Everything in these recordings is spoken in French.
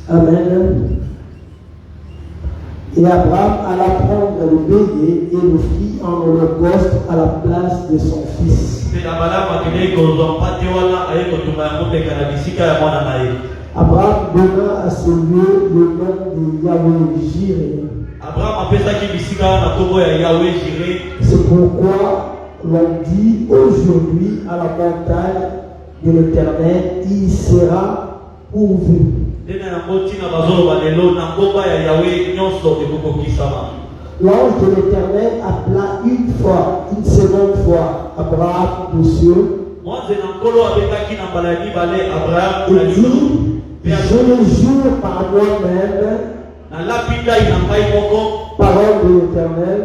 Amen. Et Abraham alla prendre le bélier et le fit en holocauste à la place de son fils. Abraham donna à ce lieu le nom de Yahweh Jireh. C'est pourquoi l'on dit aujourd'hui à la montagne de l'Éternel, il sera pourvu. L'ange de l'Éternel appela une fois, une seconde fois, Abraham du cieux. Et dit, je le jure par moi-même, parole de l'Éternel,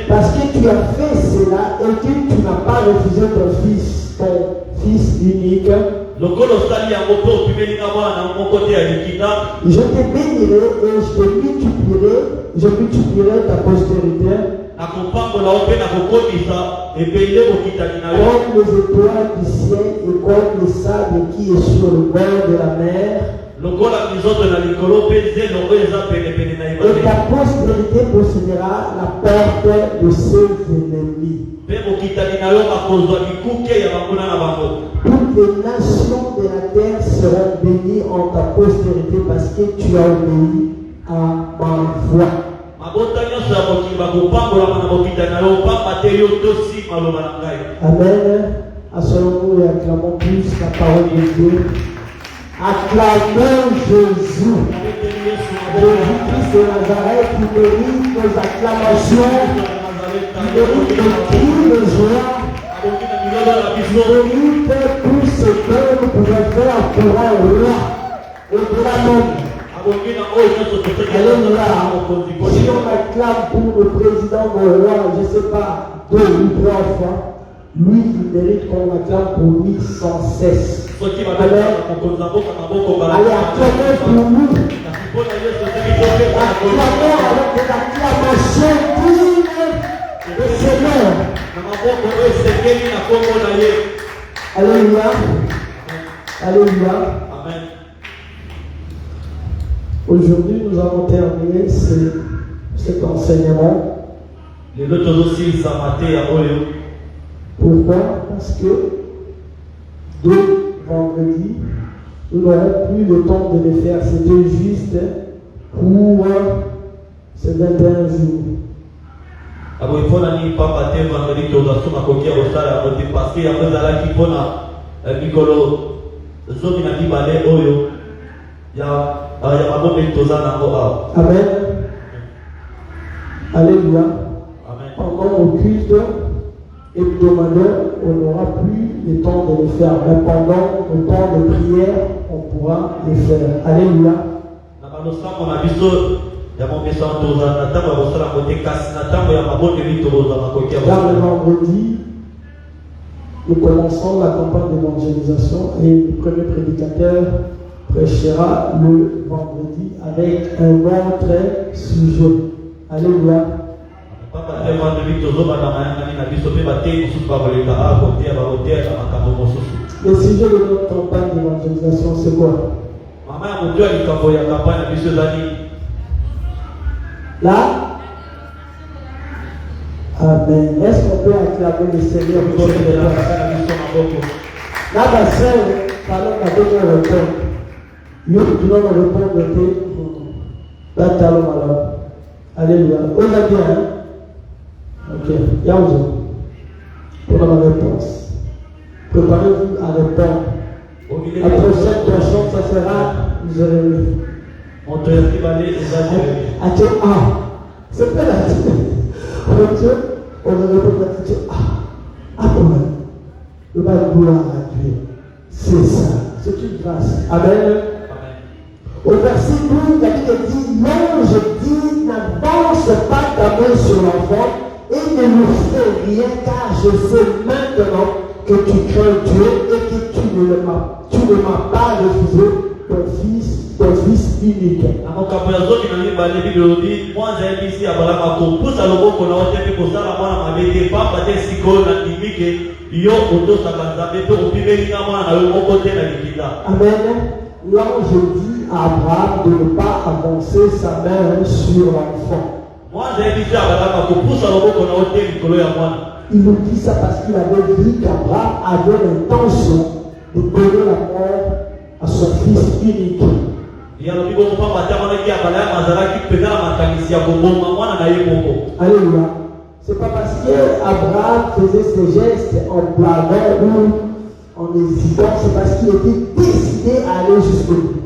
parce que tu as fait cela et que tu n'as pas refusé ton fils unique. Je te bénirai et je multiplierai ta postérité comme les étoiles du ciel et comme le sable qui est sur le bord de la mer. Et ta postérité possédera la porte de ses ennemis. Toutes les nations de la terre seront bénies en ta postérité parce que tu as obéi à ma voix. Amen. Asseyons-nous et acclamons plus la parole de Dieu. Acclamons Jésus. Jésus-Christ de Nazareth qui mérite nos acclamations, qui mérite nos cris de joie, qui mérite tout ce que nous pouvons faire pour un roi et pour la monde. Alléluia. Si on acclame pour le président mon roi, je ne sais pas, 2 ou 3 fois, lui, il mérite qu'on acclame pour lui sans cesse. Amen. Allez, acclamez pour lui. Acclamez avec des acclamations dignes de Seigneur. Alléluia. Alléluia. Amen. Aujourd'hui, nous avons terminé cet enseignement. Pourquoi? Parce que deux vendredis, nous n'aurons plus le temps de les faire. C'était juste pour ces 21 jours. Amen. Alléluia. Pendant le culte hebdomadaire, on n'aura plus le temps de les faire. Mais pendant le temps de prière, on pourra les faire. Alléluia. Dans le vendredi, nous commençons la campagne d'évangélisation et le premier prédicateur prêchera le vendredi avec un autre sujet. Alléluia. Le sujet de notre campagne d'évangélisation, c'est quoi? Là? Amen. Est-ce qu'on peut acclamer le Seigneur pour cette place? Là, ma soeur, parlons à deux répondre. Nous devons répondre que là, talons alors. Alléluia. On a bien, hein? Ok. Yahoo. Pour la réponse. Préparez-vous à répondre. La prochaine personne, ça sera Jérémie. On te dit d'aller les amis. Ah, c'est pas la tête. On va répondre à la tête. Ah, comment? Le mal gloire à Dieu. C'est ça. C'est une grâce. Amen. Au verset 12, la Bible dit, l'ange dit, n'avance pas ta main sur l'enfant et ne lui fais rien, car je sais maintenant que tu crains Dieu et que tu ne m'as pas refusé ton fils unique. Amen. L'ange dit à Abraham de ne pas avancer sa main sur l'enfant. Il nous dit ça parce qu'il avait vu qu'Abraham avait l'intention de donner la mort à son fils unique. Alléluia. C'est pas parce qu'Abraham faisait ses gestes en blaguant ou en hésitant, c'est parce qu'il était décidé à aller jusqu'au bout.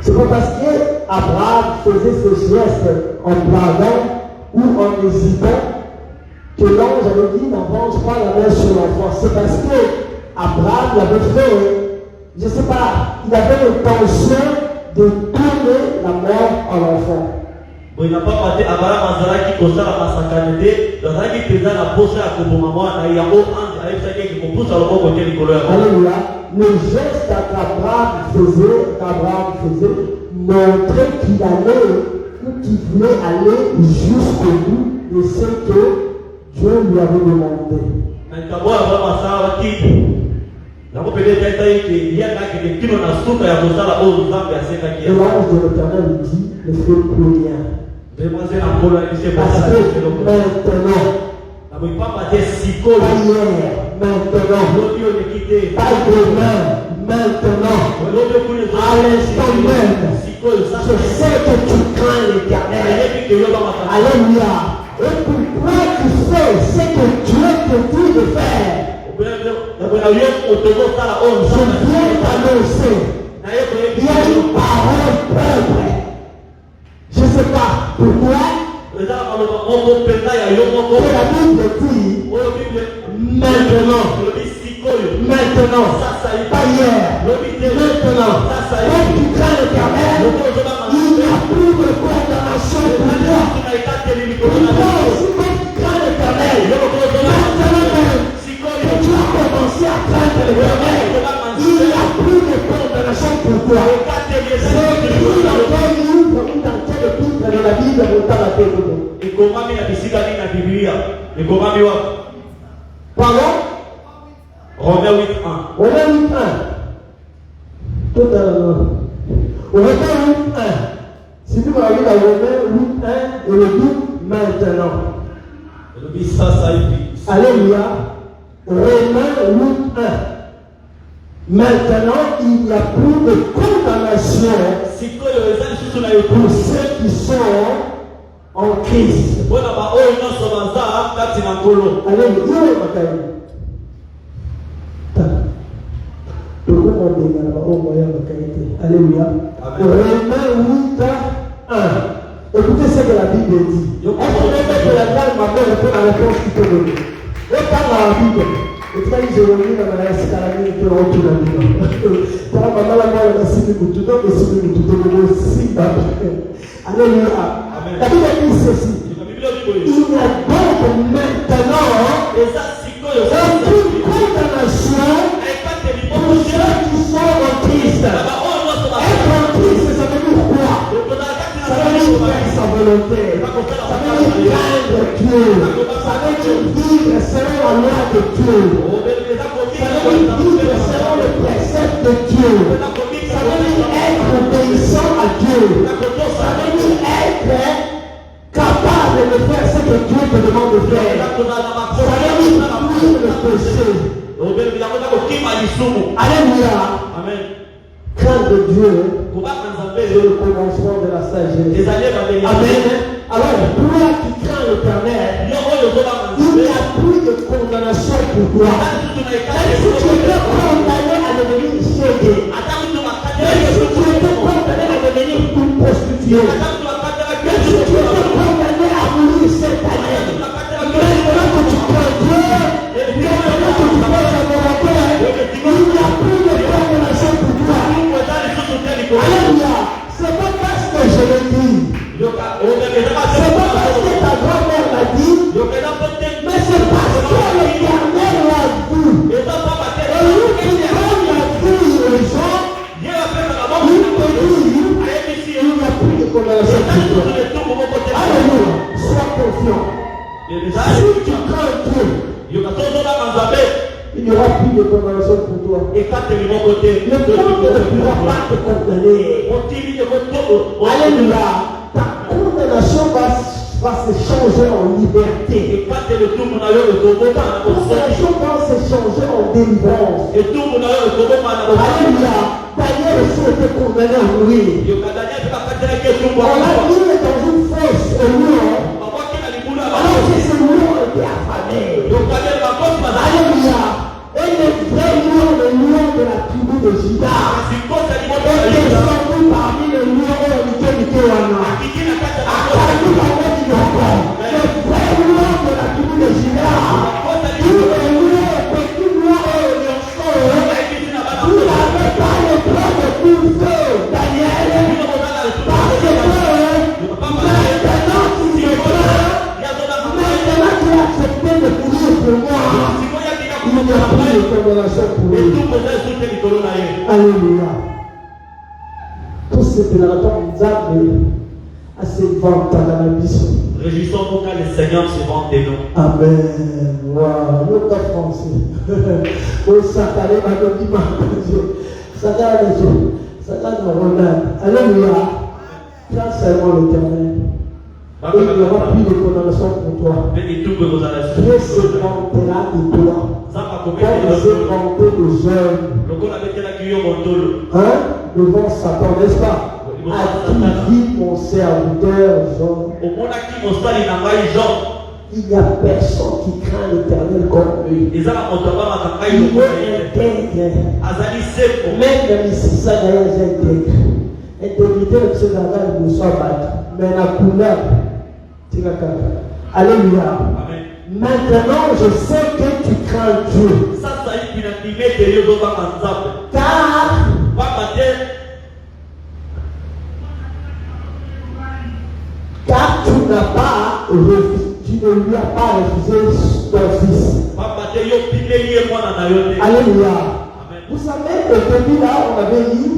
C'est pas parce qu'Abraham faisait ses gestes en blaguant ou en hésitant que l'ange avait dit n'avance pas la main sur l'enfant. C'est parce qu'Abraham l'avait fait, je ne sais pas, il avait l'intention de donner la mort à l'enfant. Alléluia. Le geste qu'Abraham faisait montrait qu'il allait ou qu'il voulait aller jusqu'au bout de ce que Dieu lui avait demandé. Et l'ange de l'Éternel lui dit, ne fais plus rien. Parce que maintenant, pas hier, maintenant, pas demain, maintenant, à l'instant même, je sais que tu crains l'Éternel. Alléluia. Et pourquoi tu fais ce que Dieu te dit de faire? Je viens t'annoncer. Il y a une parole propre. Je ne sais pas pourquoi. Que la Bible dit maintenant, maintenant, pas hier, maintenant, quand tu crains l'Éternel, il n'y a plus de condamnation pour toi. Pourquoi aussi quand tu crains l'Éternel, maintenant même, que tu as commencé à craindre l'Éternel, il n'y a plus de condamnation pour toi. C'est écrit dans quel livre ou dans quel épître de la Bible pour ta tête. Pardon? Romains 8:1. Romains 8:1. Totalement. Romains 8:1. Si tu vas lire dans Romains 8:1 et le dit maintenant. Alléluia. Romains 8:1. Maintenant, il n'y a plus de condamnation pour ceux qui sont en Christ. Alléluia. Alléluia. Romains 8:1. Écoutez ce que la Bible dit. Est-ce que que la dame m'a fait répondre à la réponse qui peut donner? Et parle dans la Bible. Et tu as dit, je reviens dans la escalade que l'on tourne la Bible. Pour la maman, la mort, la cible, tout le monde, tout le monde, aussi. Alléluia. La Bible dit ceci. Il y a donc maintenant aucune condamnation pour ceux qui sont en Christ. Être en Christ, ça veut dire quoi? Ça veut dire faire sa volonté. Ça veut dire craindre Dieu. Ça veut dire vivre selon la loi de Dieu. Ça veut dire vivre selon le précepte de Dieu. Ça veut dire être obéissant à Dieu. Ça veut dire être capable de faire ce que Dieu te demande de faire. Ça veut dire fuir le péché. Alléluia. Amen. Craindre Dieu, c'est le commencement de la sagesse. Amen. Alors, toi qui crains l'Éternel, il n'y a plus de condamnation pour toi. Même si tu étais condamné à devenir chégué, même si tu étais condamné à devenir une prostituée, même si tu étais condamné à mourir cette année, maintenant que tu crains Dieu, maintenant que tu fais sa volonté, il n'y a plus de condamnation pour toi. Alléluia. C'est pas parce que je le dis. C'est pas parce que ta grand-mère l'a dit. Mais c'est parce que l'Éternel l'a dit. Si tu crains Dieu, il n'y aura plus de condamnation pour toi. Le monde ne pourra pas te condamner. Alléluia. Ta condamnation va se changer en liberté. Ta condamnation va se changer en délivrance. Alléluia. Daniel aussi était condamné à mourir. On l'a mis dans une fosse au lion. Alors que ce lion était affamé. Alléluia. Et le vrai lion, le lion de la tribu de Juda, est descendu parmi les lions et les Mikéwana. Le vrai lion de la tribu de Juda, tout le lion, petit lion et le lion, vous n'avez pas le droit de pousser, Daniel, parce que maintenant tu me prends, maintenant tu as accepté de mourir pour moi. Il n'y a plus de condamnation pour lui. Alléluia. Tous ces pénérateurs à se vanter dans la mission. Réjouissons-nous quand le Seigneur se vante de nous. Amen. Wow. Nous sommes français. Oh, Satan, Satan, alléluia. Tiens seulement l'éternel. Et il n'y aura plus de condamnation pour toi. Dieu se vantera de toi. Comme il se vantait de jeunes. Hein? Devant Satan, n'est-ce pas? À qui vit mon serviteur Jean. Il n'y a personne qui craint l'éternel comme lui. Il est intègre. Même si ça d'ailleurs est intègre. Intégrité de ce gars ne soit battu. Mais la couleur. Alléluia. Maintenant, je sais que tu crains Dieu. Car tu n'as pas refusé, tu ne lui as pas refusé ton fils. Alléluia. Vous savez, au début là, on avait dit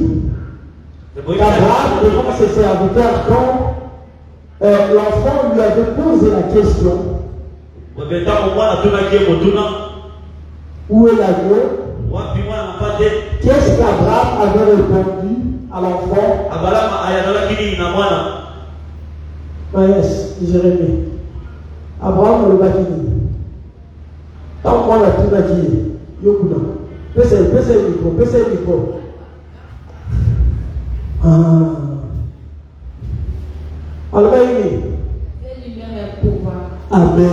qu'Abraham, devant ses serviteurs, quand l'enfant lui avait posé la question, où est l'agneau? Qu'est-ce qu'Abraham avait répondu à l'enfant? Yes, Jérémie. Abraham le bâtiment. Tant qu'on a tout dit, Yokuna. Pèse le micro. Amen.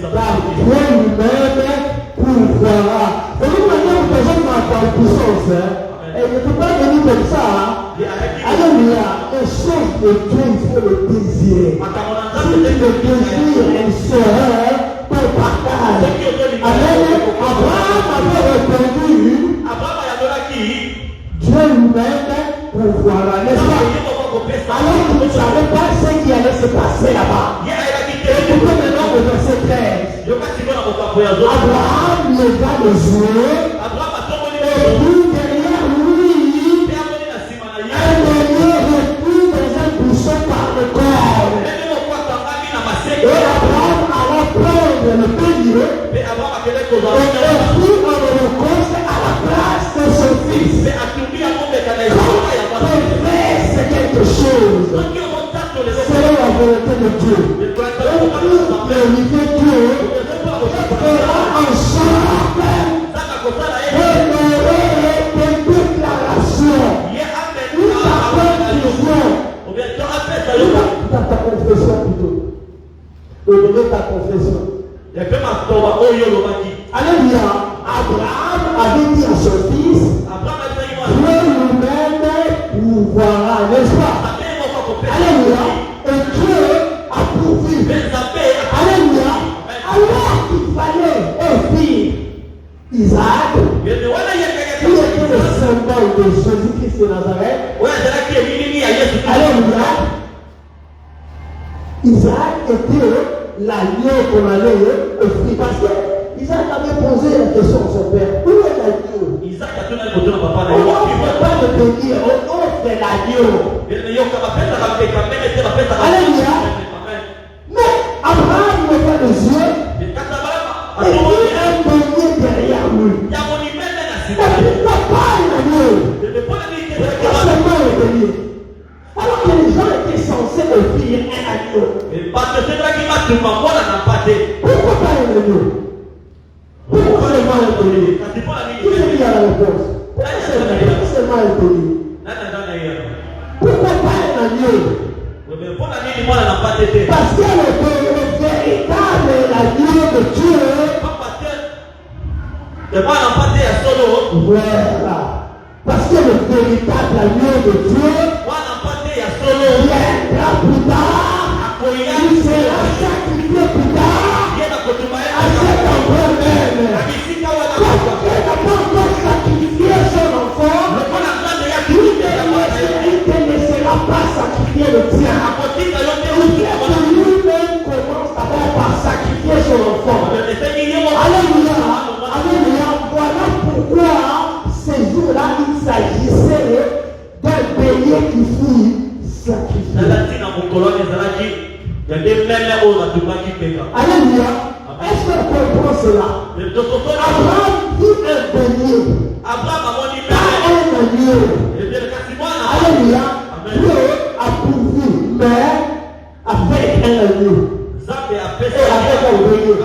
Car Dieu lui-même pourvoira. Et nous maintenant, nous faisons ma puissance. Et ne peut pas venir comme ça. Alléluia. Les choses de Dieu, il faut le désirer. Si tu le désires, elle sera ton partage. Amen. Abraham avait répondu. Dieu lui-même pourvoira. N'est-ce pas? Alors que vous ne savez pas ce qui allait se passer là-bas. Écoutez maintenant le verset 13. Abraham leva les yeux et vit derrière lui un lion repris dans un buisson par le corps. Et Abraham alla prendre le bélier et offrit un holocauste à la place de son fils. C'est quelque chose. C'est la volonté de Dieu. Glorifier Dieu fera en sorte d'honorer des déclarations. Ou ta conclusion. Ta confession plutôt. Donner ta confession. Alléluia. Abraham avait dit à son fils, Dieu lui-même pourvoira, n'est-ce pas? Alléluia. Et Dieu a pourvu. Alléluia. Alors qu'il fallait offrir Isaac, qui était le symbole de Jésus-Christ de Nazareth. Alléluia. Isaac était l'agneau qu'on allait offrir. Parce que Isaac avait posé la question à son père. Où est l'agneau? On n'offre pas le bélier, on offre l'agneau. Alléluia. Mais Abraham les yeux et il a un beignet derrière lui. Et pourquoi pas un agneau? Pourquoi seulement un bélier? Alors que les gens étaient censés offrir un agneau. Pourquoi pas un agneau? Pourquoi seulement un bélier? Qui c'est qui a la réponse? Pourquoi seulement un bélier? Pourquoi pas un agneau? Parce que le véritable agneau de Dieu, voilà. Parce que le véritable agneau de Dieu viendra plus tard, il sera sacrifié plus tard, à cet endroit même. Quand Dieu n'a pas encore sacrifié son enfant, il ne laissera pas sacrifier le tien. Lui-même commence d'abord par sacrifier son enfant. Alléluia. Alléluia. Voilà pourquoi ces jours-là, il s'agissait d'un bélier qui fut sacrifié. Alléluia. Est-ce qu'on comprend cela? Abraham vit un bélier, pas un agneau. Alléluia. Dieu a pourvu, mais avec un agneau. Et avec un bélier.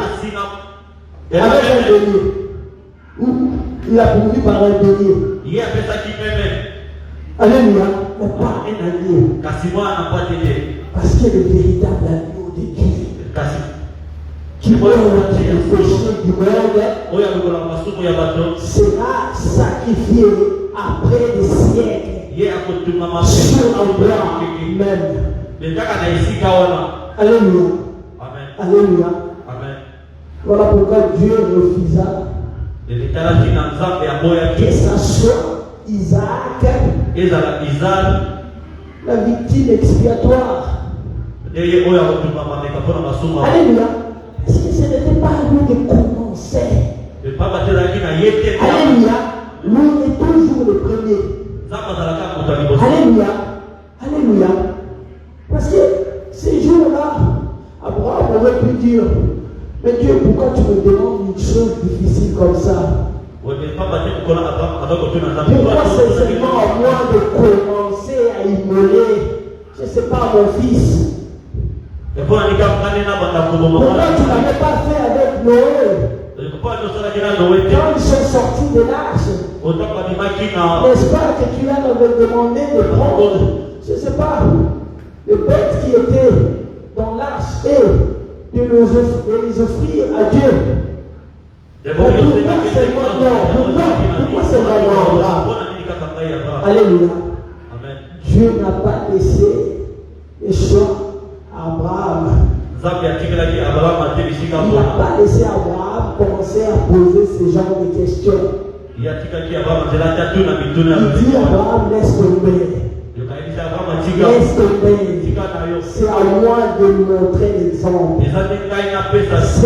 Avec un bélier. Il a pourvu par un bélier. Alléluia. Mais pas un agneau. Parce que le véritable agneau de Dieu qui meurt le péché du monde sera sacrifié après des siècles sur Abraham même. Alléluia. Alléluia. Voilà pourquoi Dieu refusa que ça soit Isaac la victime expiatoire. Alléluia. Parce que ce n'était pas à lui de commencer. Alléluia. Lui est toujours le premier. Alléluia. Alléluia. Parce que ces jours-là, Abraham aurait pu dire, mais Dieu, pourquoi tu me demandes une chose difficile comme ça? Pourquoi c'est seulement à moi de commencer à immoler, je ne sais pas, mon fils? Pourquoi tu ne l'avais pas fait avec Noé? Quand ils sont sortis de l'arche, n'est-ce pas que tu leur avais demandé de prendre, je ne sais pas, les bêtes qui étaient dans l'arche et de les offrir à Dieu? Pourquoi c'est vraiment là? Alléluia. Dieu n'a pas laissé les choix à Abraham. Il n'a pas laissé Abraham commencer à poser ce genre de questions. Il dit Abraham, laisse tomber. Laisse tomber. C'est à moi de lui montrer l'exemple. Ce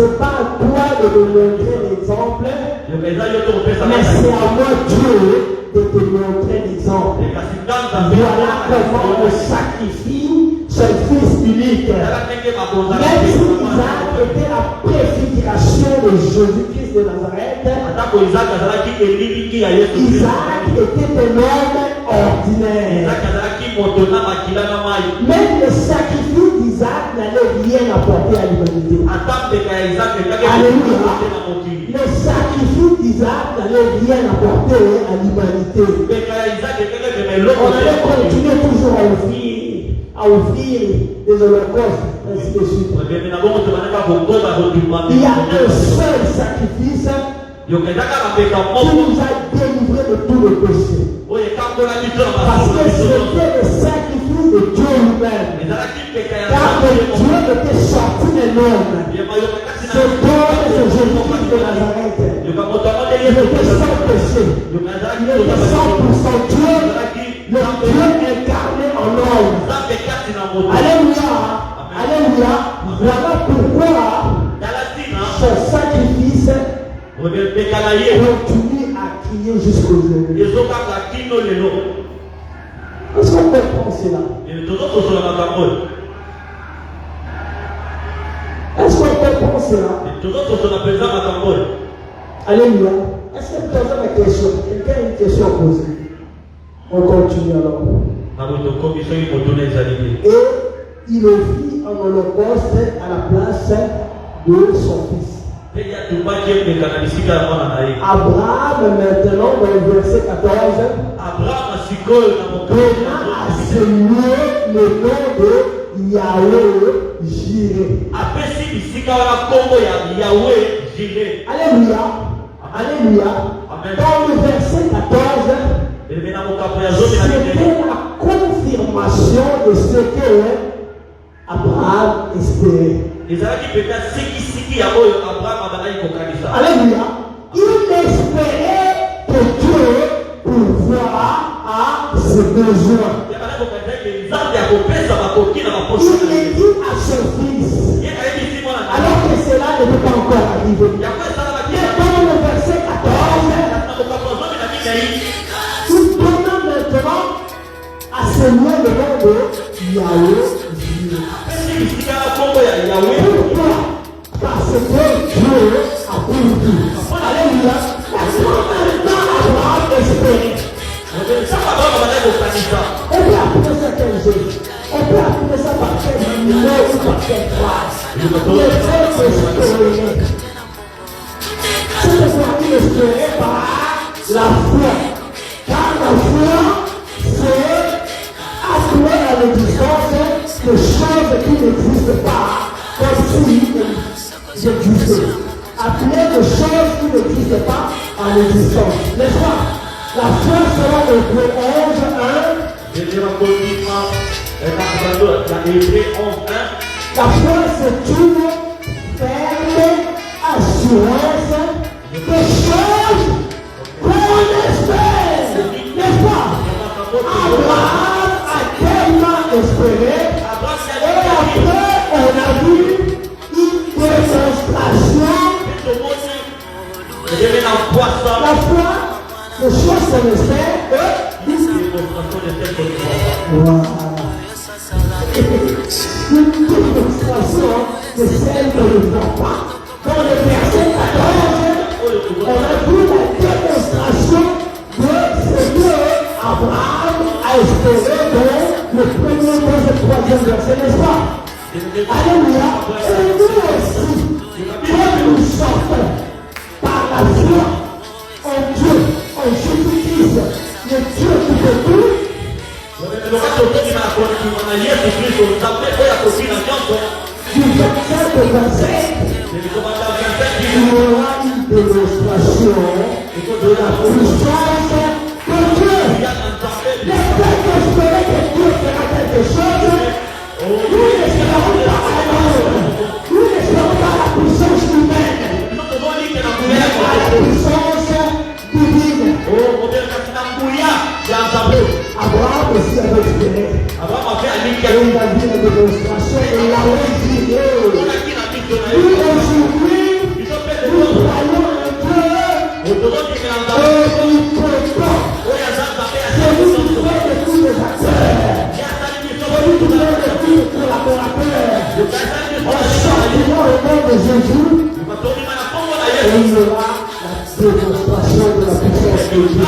n'est pas à toi de lui montrer l'exemple, mais c'est à moi Dieu de te montrer l'exemple. Voilà comment on sacrifie son fils unique. Même si Isaac était la préfiguration de Jésus-Christ de Nazareth, Isaac était un homme ordinaire. Même le sacrifice d'Isaac n'allait rien apporter à l'humanité. Alléluia. Le sacrifice d'Isaac n'allait rien apporter à l'humanité. On allait continuer toujours à offrir des holocaustes, ainsi de suite. Il y a un seul sacrifice qui nous a délivrés de tout le péché. Parce que c'était le sacrifice de Dieu lui-même. Car Dieu était sorti de l'homme. Ce Dieu, c'est Jésus-Christ de Nazareth. Il était sans péché. Il était 100% Dieu. Le Dieu incarné en homme. Alléluia. Alléluia. Voilà pourquoi son sacrifice continue à crier jusqu'aujourd'hui. Est-ce qu'on comprend cela? Est-ce qu'on comprend cela. Et tout autres, on appelle ça Makamboy. Alléluia. Est-ce que vous avez une question? Quelqu'un a une question à poser? On continue alors. Et il offrit un holocauste à la place de son fils. Abraham, maintenant, dans le verset 14, donna à ce lieu le nom de Yahweh Jireh. Alléluia. Alléluia. Dans le verset 14, c'était la confirmation de ce que Abraham espérait. Alléluia. Il espérait que Dieu pourvoira à ses besoins. Il est dit à son fils, alors que cela ne peut pas encore arriver. Dans le verset 14, il donna maintenant à ce lieu le nom de Yahweh Jireh. Pourquoi? Parce que Dieu a pourvu. Alléluia. Maintenant, Abraham espérait. On peut appeler ça quel jeu? On peut appeler ça par quel numéro ou par quelle phrase? Le fait espérer. C'est pourquoi il espérait par la foi. Car la foi, c'est appeler à l'existence de choses qui n'existent pas, comme si elles existaient. Appeler de choses qui n'existent pas en existence. N'est-ce pas? La foi sera au Hébreu 11:1. La foi, c'est une ferme assurance des choses qu'on espère. N'est-ce pas? Abraham a tellement espéré, et après on a vu une démonstration. La foi, les choses qu'on espère, voilà. Une démonstration de celle qu'on ne voit pas. Dans le verset 14, on a vu la démonstration de ce que Abraham a espéré dans le premier, deuxième, troisième verset, n'est-ce pas? Alléluia. Et nous aussi, quand nous sortons par la foi en Dieu, en Jésus-Christ, le Dieu qui peut tout, du 25 au 27, il y aura une démonstration de la puissance de Dieu. Le fait d'espérer que Dieu fera quelque chose, nous n'espérons pas à l'homme, nous n'espérons pas à la puissance humaine, mais à la puissance divine. Abraham aussi avait espéré. Et il a vu la démonstration et il a retiré. Nous aujourd'hui, nous croyons en Dieu. Et il peut pas. Celui qui fait de tous les acteurs. Celui qui fait de tous les collaborateurs. On sortira au nom de Jésus. Et il y aura la démonstration de la puissance de Dieu.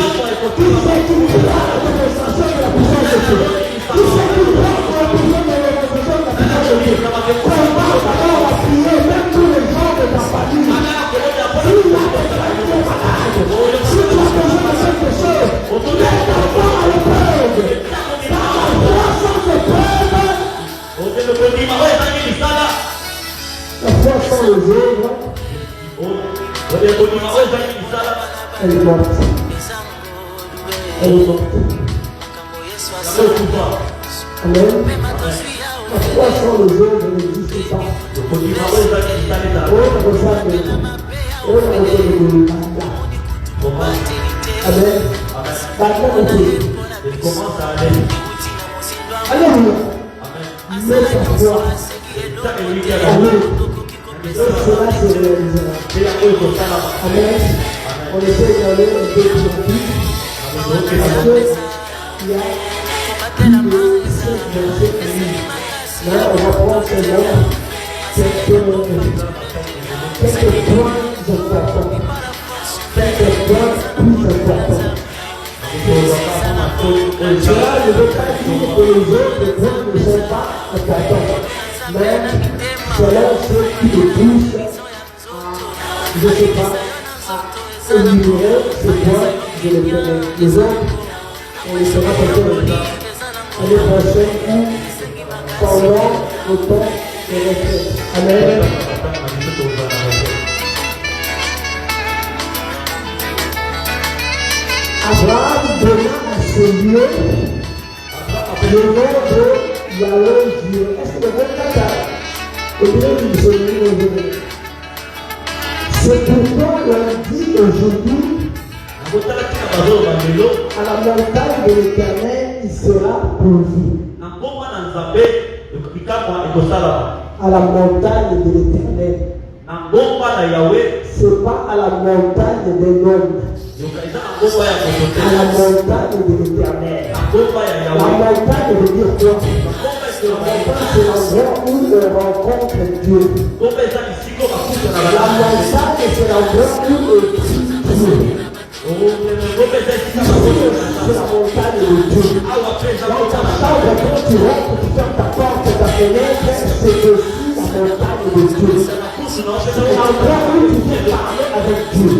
Qui c'est qui croit la démonstration de la puissance de Dieu? Qui c'est qui croit la puissance de la démonstration de la puissance de Dieu? Comment d'abord à prier, même tous les gens de ta famille. Si tu as besoin de malade, si tu as besoin de quelque chose, mets ta foi à l'épreuve. Par la foi sans épreuve, la foi sans les œuvres, elle est morte. Elle est morte. Amen. La foi sans les œuvres n'existe pas. Amen. Alléluia. Mais ta foi. Amen. Et cela se réalisera. Amen. On essaie d'aller un peu plus vite. Parce qu'il y a plus de 5 versets. Mais on va prendre seulement cette quelques points importants. Quelques points plus importants. Cela ne veut pas dire que les autres points ne sont pas importants. Mais selon ceux qui le poussent je ne sais pas, à énumérer ces points, je les connais. Les autres, on les sera peut-être l'année prochaine ou pendant le temps de retraite. Amen. Abraham donna à ce lieu le nom de Yahweh Dieu. Est-ce que le 24 au milieu du Seigneur c'est pourquoi on dit aujourd'hui à la montagne de l'Éternel, il sera pourvu. À la montagne de l'Éternel. Ce n'est pas à la montagne des hommes. À la montagne de l'Éternel. La montagne veut dire quoi? La montagne, c'est l'endroit où on rencontre Dieu. La montagne, c'est l'endroit où on prie Dieu. C'est la montagne de Dieu. Dans ta chambre, quand tu rentres, tu fermes ta porte, ta fenêtre, c'est aussi la montagne de Dieu. C'est l'endroit où tu peux parler avec Dieu.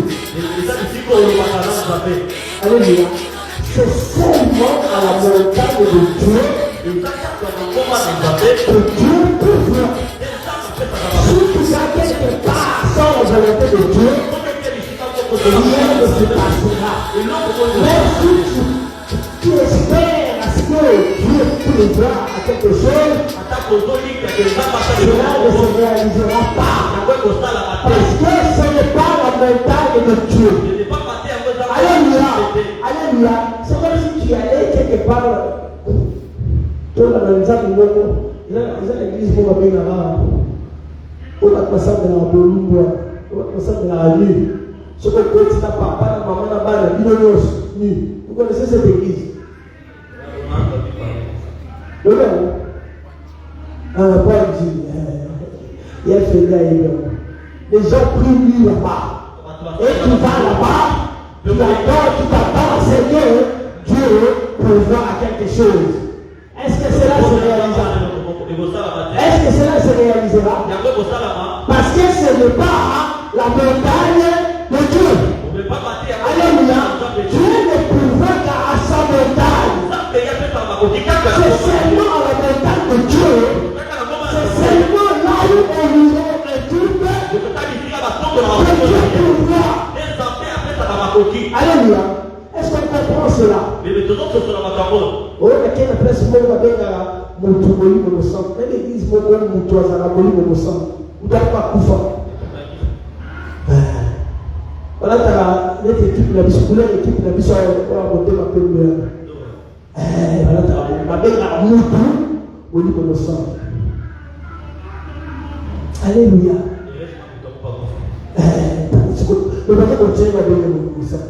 Alléluia. C'est seulement à la montagne de Dieu que Dieu peut voir. Si tu as quelque part sans la volonté de Dieu, rien ne se passera. Mais si tu espères à ce que Dieu peut voir à quelque chose, cela ne se réalisera pas. Parce que ce n'est pas la montagne de Dieu. Alléluia. Alléluia. C'est comme si tu allais quelque part. Toi, la manzane, ils ont l'église pour la paix là-bas. On va passer de la Bolumba. On va passer de la nuit. Ce que tu n'as pas, la maman n'a pas, la nuit. Vous connaissez cette église? Oui, non. Paul dit, il y a fait là, les gens prient lui là-bas. Et tu vas là-bas, tu t'attends à Seigneur, Dieu pour voir à quelque chose. Est-ce que cela se réalisera? Est-ce que cela se réalisera? Parce que ce n'est pas la montagne de Dieu. Alléluia. Dieu ne pourra qu'à sa montagne. C'est seulement à la montagne de Dieu. C'est seulement là où on nous a un troupe que Dieu pourra. Alléluia. Est-ce qu'on comprend cela? Oh, mais quelle place moi va bien à Montoumoli au sang. Mais l'église moi même Montoisa la Moli au sang. Vous n'avez pas Koufa. Voilà, tu as l'équipe de la biscoulée, l'équipe de la biscoulée, on va monter ma peine. Voilà, tu as la belle à Montou au niveau au sang. Alléluia. Le verset continue à donner au sang.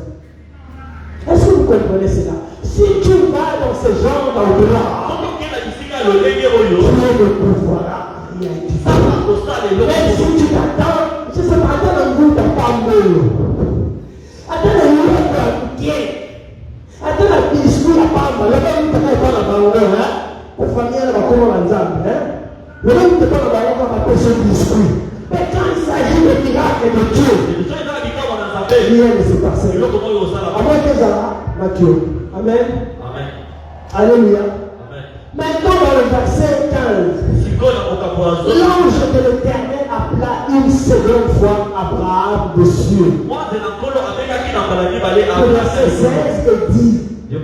Est-ce que vous comprenez cela? Si tu vas dans ce genre d'endroit, tu ne pourras rien dire. Même si tu t'attends, je sais pas, attends un bout de tambour. Attends un bout de pied. Attends un biscuit à pamba. Le même temps, il va la banque, pour famille, elle va comment l'ensemble. Le même temps, il va la banque, ce biscuit. Mais quand il s'agit de miracles de Dieu, rien ne se passe. À moins que ça, Matthieu. Amen. Amen. Alléluia. Amen. Maintenant, dans le verset 15, l'ange de l'Éternel appela une seconde fois Abraham de cieux. Le verset 16 dit, je le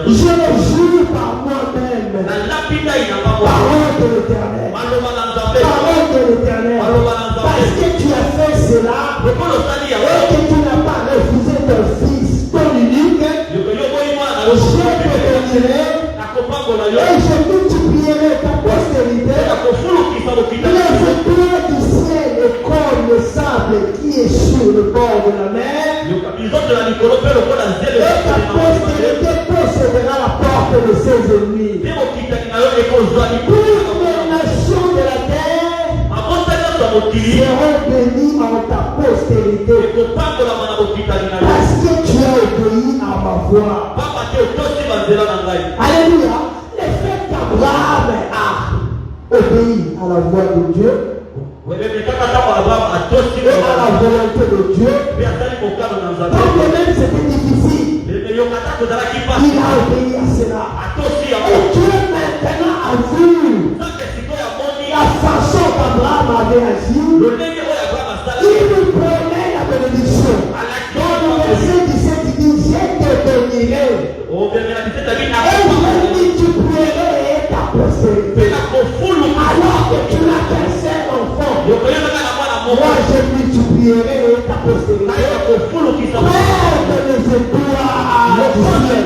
jure par moi-même, parole de l'Éternel, parole de l'Éternel, parce que tu as fait cela et que tu n'as pas refusé ton fils, ton unique, je te bénirai et je multiplierai ta postérité. Les étoiles du ciel et comme le sable qui est sur le bord de la mer, et ta postérité possédera la porte de ses ennemis. Pour les nations de la terre, seront bénis en ta postérité. Parce que tu as obéi à ma voix. Alléluia. Le fait qu'Abraham a obéi à la voix de Dieu et à la volonté de Dieu, donc même c'était difficile, il a obéi à cela. Et Dieu maintenant a vu la façon qu'Abraham avait agi. Il nous promet la bénédiction. Dans le verset 17, il dit, je te bénirai. Et je multiplierai ta postérité. Alors que tu n'as qu'un seul enfant, moi je multiplierai ta postérité. Comme les étoiles du ciel.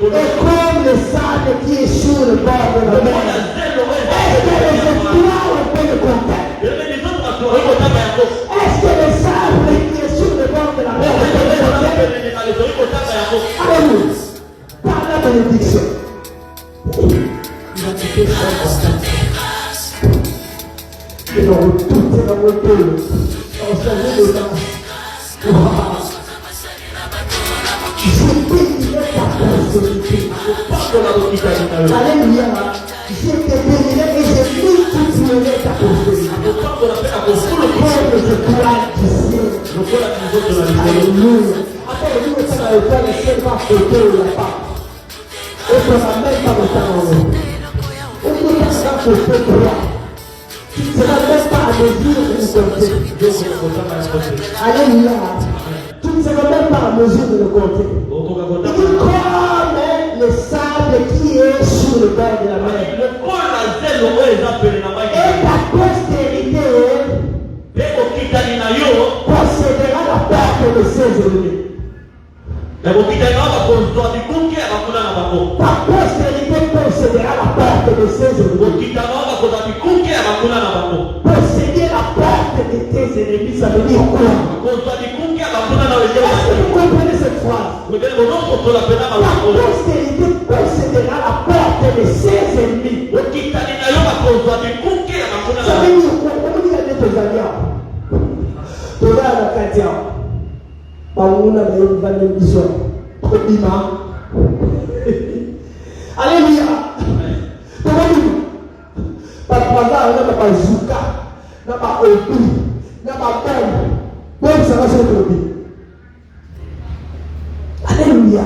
Et comme le sable qui est sur le bord de la mer. Est-ce que les étoiles ont fait le contact? Est-ce que le sable qui est sur le bord de la mer ont fait le contact? Alléluia. Par la bénédiction. Et dans tout est dans votre cœur. On s'agit de ça. Je bénirai ta postérité. Alléluia. Je te bénirai et je multiplierai ta postérité. Comme les étoiles du ciel. Alléluia. Après, nous, ça va être le ciel va fêter la part. Et ça va même pas le temps en haut. Et nous, ça va fêter toi. Tu ne seras même pas à mesure de nous compter. Alléluia. Tu ne seras même pas à mesure de nous compter. Il dit comme le sable qui est sur le bord de la mer. Et ta postérité possédera la porte de ses ennemis. Ta postérité possédera la porte de ses ennemis. Posséder la porte de tes ennemis, ça veut dire quoi? Est-ce que vous comprenez cette phrase? Ta postérité possédera la porte de ses ennemis. Ça veut dire quoi? Comment dire à tes alliés? Alléluia. Alléluia.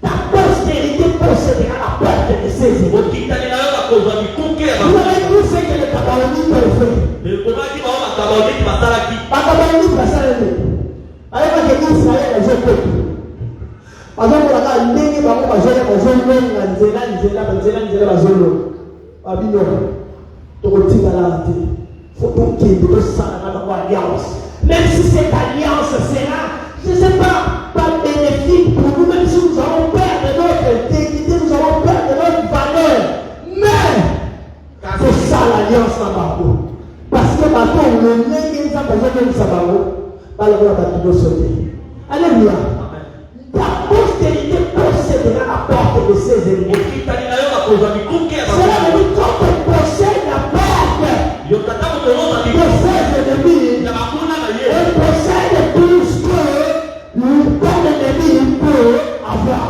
Ta postérité possédera la porte de ses ennemis. Vous avez vu ce que les Kabbalistes ont fait? Même si cette alliance sera, je ne sais pas bénéfique pour nous, même si nous avons peur de notre intégrité, nous avons peur de notre valeur, mais c'est ça l'alliance en Babo. Parce que maintenant, le nez qui nous a besoin de nous savoir, alléluia. Ta postérité possédera la porte de ses ennemis. Cela veut dire quand on possède la porte de ses ennemis, on possède tout ce que ton ennemi peut avoir.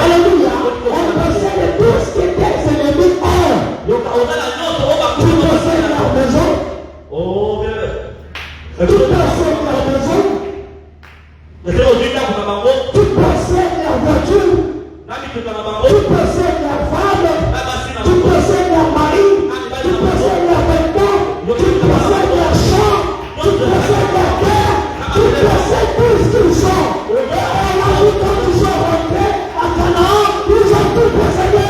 Alléluia. On possède tout ce que tes ennemis ont. Tu possèdes leur maison. Tu possèdes leur maison. Tu possèdes leur voiture. Tu possèdes leur femme. Tu possèdes leur mari. Tu possèdes leur vêtements. Tu possèdes leur champ. Tu possèdes leur terre. Tu possèdes tout ce qu'ils sont. Et on a vu quand ils sont rentrés à Canaan, ils ont tout possédé.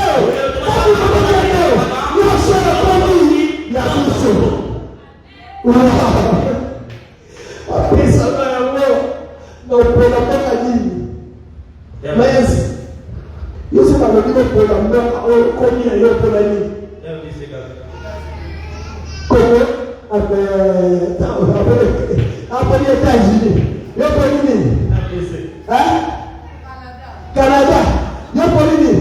Quand ils ont possédé, ils ont seul connu. Il y a tout ça. Après ça, não pela pegadinha. Mas isso é uma vida por amor ou comia eu por ali. Como a polietagem. Eu por ali. Canadá. Eu por ali.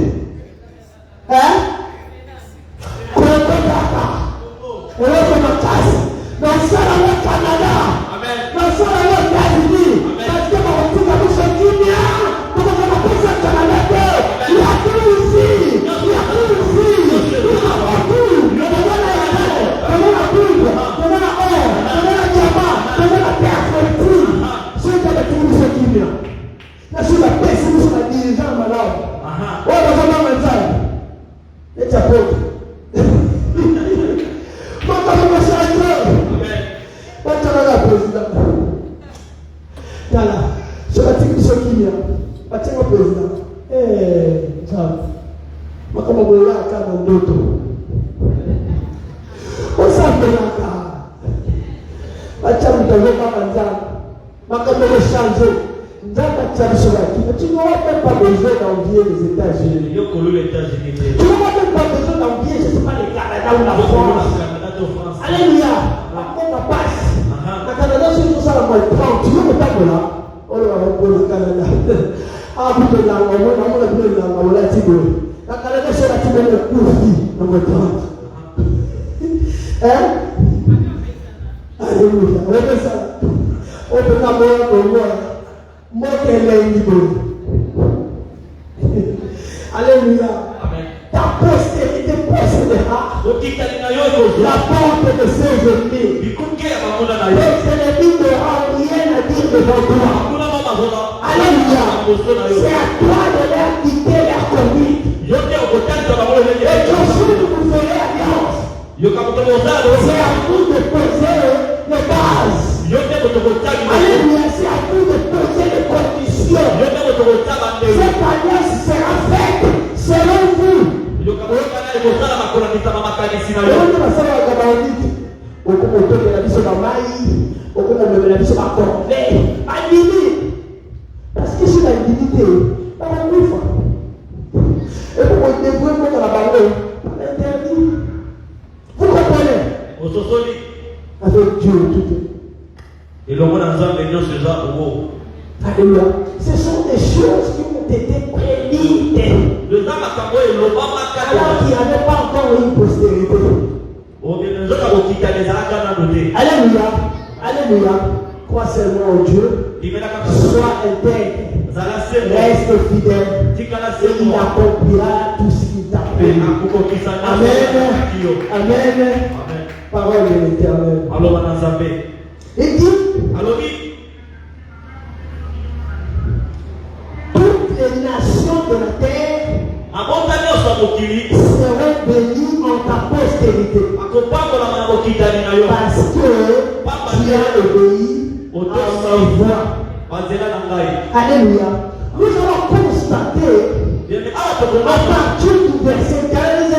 Colocou pra cá. Eu vou pra casa. kaka na ndoto. Osambelaka. Bacha mtazoka manzana. Makamele changer. Nzamba tchabisholaki. Tu n'auras même pas besoin d'envier les États-Unis. Tu n'auras même pas besoin d'envier, je ne sais pas, les Canada ou la France. Alléluia. On passe. Le Canada, c'est tout ça, la moins 30. Tu veux me taper là? On va reposer le Canada. Ah, putain, là, on va le là, on va le tirer. La Canada, c'est la tirer le coup, la moins 30. Hein? Alléluia. On fait ça. On peut pas voir pour moi. Moi, qu'elle est libre. Alléluia. Ta postérité possédera la porte de ses ennemis. Les ennemis n'auront rien à dire devant toi. Alléluia. C'est à toi de leur quitter leur conduite. Et Josué vous ferez alliance. C'est à vous de poser les bases. Alléluia. C'est à vous de poser les conditions. Cette alliance sera faite selon vous. Parce que c'est la dignité. Et pour vous débrouiller contre la banque, interdit. Vous comprenez? Avec Dieu, tout est. Et le monde en train de dire ce genre. Alléluia. Ce sont des choses qui ont été prédites. Alors qu'il n'y avait pas encore une postérité. Alléluia. Alléluia. Crois seulement au Dieu. Sois intègre. Reste fidèle. Et il accomplira tout ce qu'il t'a fait. Amen. Amen. Parole de l'Éternel. Il dit. Toutes les nations de la terre seront bénies en ta postérité. Parce que tu as obéi à ma voix. Alléluia. Nous allons constater à partir du verset 15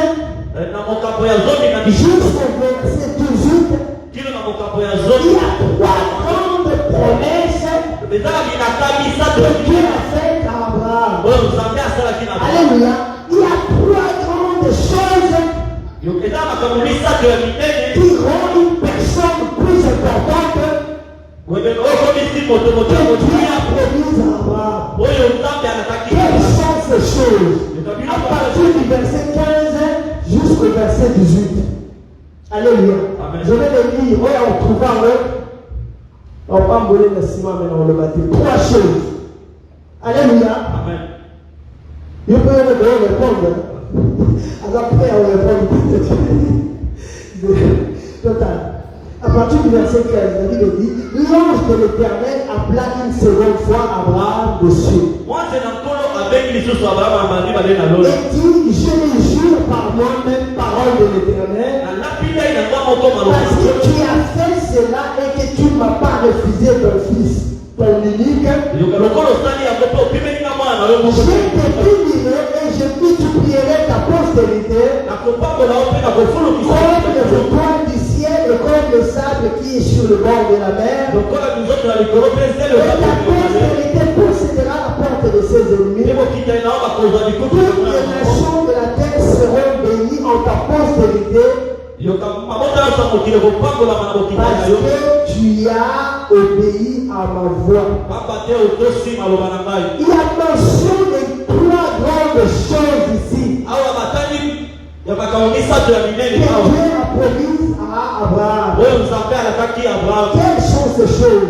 jusqu'au verset 18, il y a 3 grandes promesses que Dieu a faites à Abraham. Alléluia. Il y a 3 grandes choses qui rendent une personne plus importante que Dieu a promis à Abraham. Quelles sont ces choses? À partir du verset 15 jusqu'au verset 18. Alléluia. Je vais le lire. On trouvera on va emboler le ciment maintenant, on le bâtit. 3 choses. Alléluia. Amen. Je peux répondre. Alors après, on répond total. À partir du verset 15, la Bible dit, l'ange de l'Éternel appela une seconde fois Abraham dessus. Et dit, je le jure par moi-même, parole de l'Éternel, parce que tu as fait cela et que tu ne m'as pas refusé ton fils, ton unique. Je te bénirai et je multiplierai ta postérité comme les étoiles du ciel et comme le sable qui est sur le bord de la mer. Et ta postérité possédera la porte de ses ennemis. Toutes les nations de la terre seront bénies en ta postérité. Parce que tu as obéi à ma voix. Il y a mention de 3 grandes choses ici que Dieu a promis à Abraham. Quelles sont ces choses?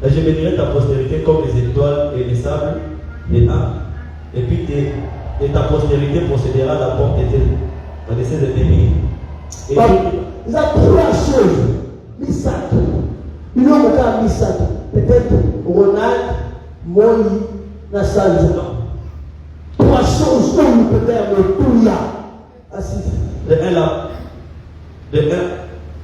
Je bénirai ta postérité comme les étoiles et les sables, les arbres, et puis ta postérité possédera la porte de ses ennemis. Il y a 3 choses. Misato. Il y a Misato. Peut-être Ronald, Moi, Nassalza. 3 choses dont nous peut faire le tout là. De un,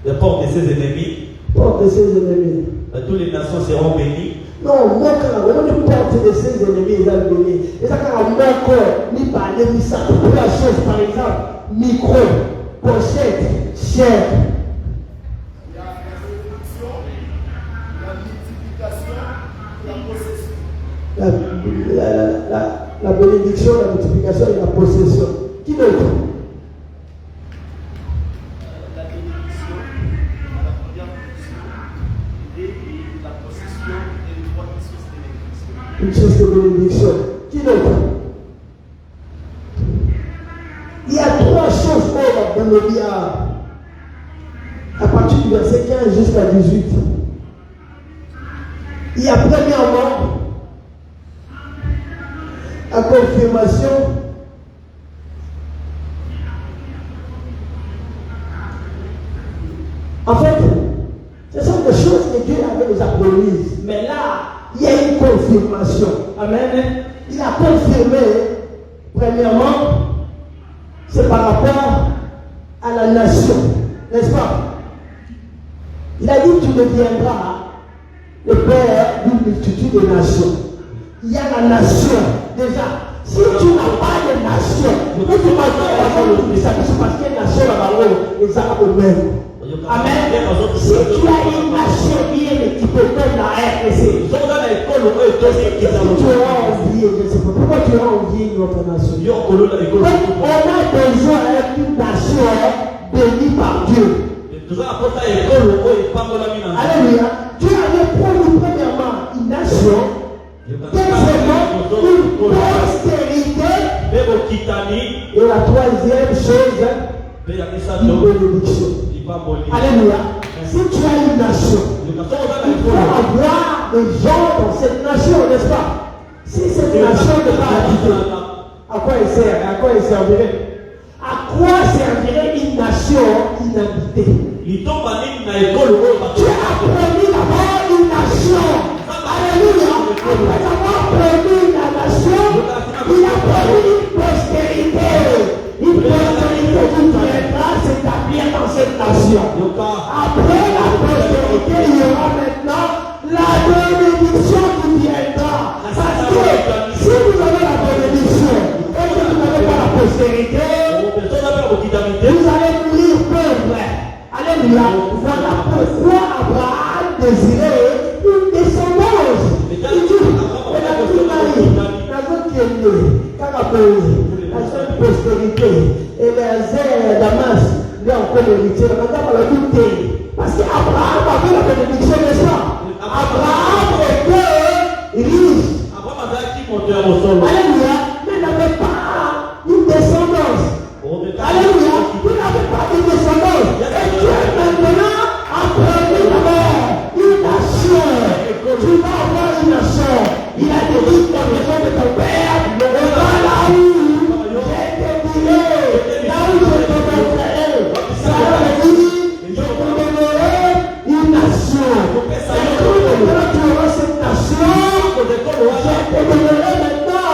la porte de ses ennemis. Porte de ses ennemis. Toutes les nations seront bénies. Non, moi, quand tu portes de ses ennemis, ils ont béni. Et ça, quand mon corps, ni parler, ni ça, pour la chose, par exemple, micro, pochette, chair. La bénédiction, la multiplication et la possession. Qui d'autre? La bénédiction, la première fonction, et la possession et les trois sources de bénédiction. Une source de bénédiction. Qui d'autre? Il y a trois choses dans le Bible à partir du verset 15 jusqu'à 18. Il y a premièrement la confirmation. En fait, ce sont des choses que Dieu avait déjà promises. Mais là, il y a une confirmation. Amen. Il a confirmé, premièrement, c'est par rapport à la nation. N'est-ce pas? Il a dit, tu deviendras le père d'une multitude de nations. Il y a la nation. Déjà, si tu n'as pas de nation, tu vas dire c'est parce qu'il y a une nation là-bas, les Arabes même. Amen. Si tu as une nation bien équipée comme la RDC, tu auras envié, je ne sais pas pourquoi tu as envié notre nation. On a besoin d'une nation bénie par Dieu. Alléluia. Dieu avait promis premièrement une nation, deuxièmement une postérité, et la troisième chose, une bénédiction. Alléluia. Si tu as une nation, il faut avoir des gens dans cette nation, n'est-ce pas? Si cette nation n'est pas habitée, à quoi elle sert? À quoi elle servirait? À quoi servirait une nation inhabitée? Tu as promis d'abord une nation. Alléluia. Après avoir promis la nation, il a promis une postérité. Une postérité qui viendra s'établir dans cette nation. Après la postérité, il y aura maintenant la bénédiction qui viendra. Parce que si vous avez la bénédiction et que vous n'avez pas la postérité, vous allez mourir pauvre. Alléluia. Voilà pourquoi Abraham désirait une descendance. Il dit, la seule postérité, et les Damas, lui encore héritier, parce qu'Abraham avait la bénédiction, n'est-ce pas? Abraham était riche. Alléluia. Mais n'avait pas une descendance. Alléluia. Vous n'avez pas de descendance. Et Dieu maintenant a promis d'abord une nation. Tu vas avoir une nation. Il a dit dans la maison de ton père, on va là où j'ai été tiré, là où je te montrerai. Ça veut dire, je te donnerai une nation. Et quand tu auras cette nation, je te donnerai maintenant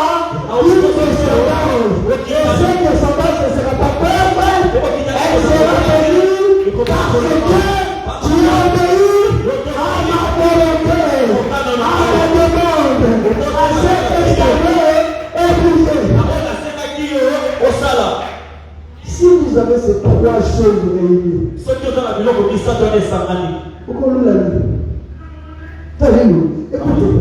une descendance. Et cette descendance ne sera pas pauvre, elle sera bénie parce que tu obéis à ma volonté, à ma demande, à ce que j'avais épousé. Si vous avez ces trois choses réunies, pourquoi nous l'avons dit? Écoutez.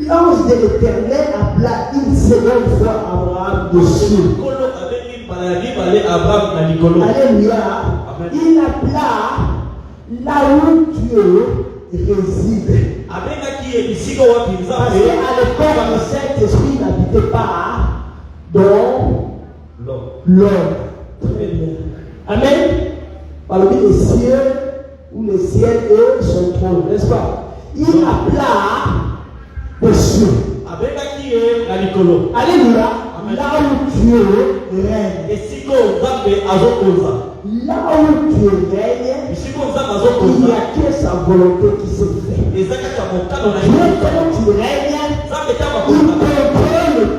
L'ange de l'Éternel appela une seconde fois Abraham dessus. Alléluia. Il appela là où Dieu réside. Parce qu'à l'époque, le Saint-Esprit n'habitait pas dans l'homme. Très bien. Amen. Parmi les cieux, où le ciel est son trône, n'est-ce pas? Il appela dessus. Alléluia. Là où Dieu règne. Là où Dieu règne, il n'y a que sa volonté qui se fait. Dieu, quand tu règnes, il contrôle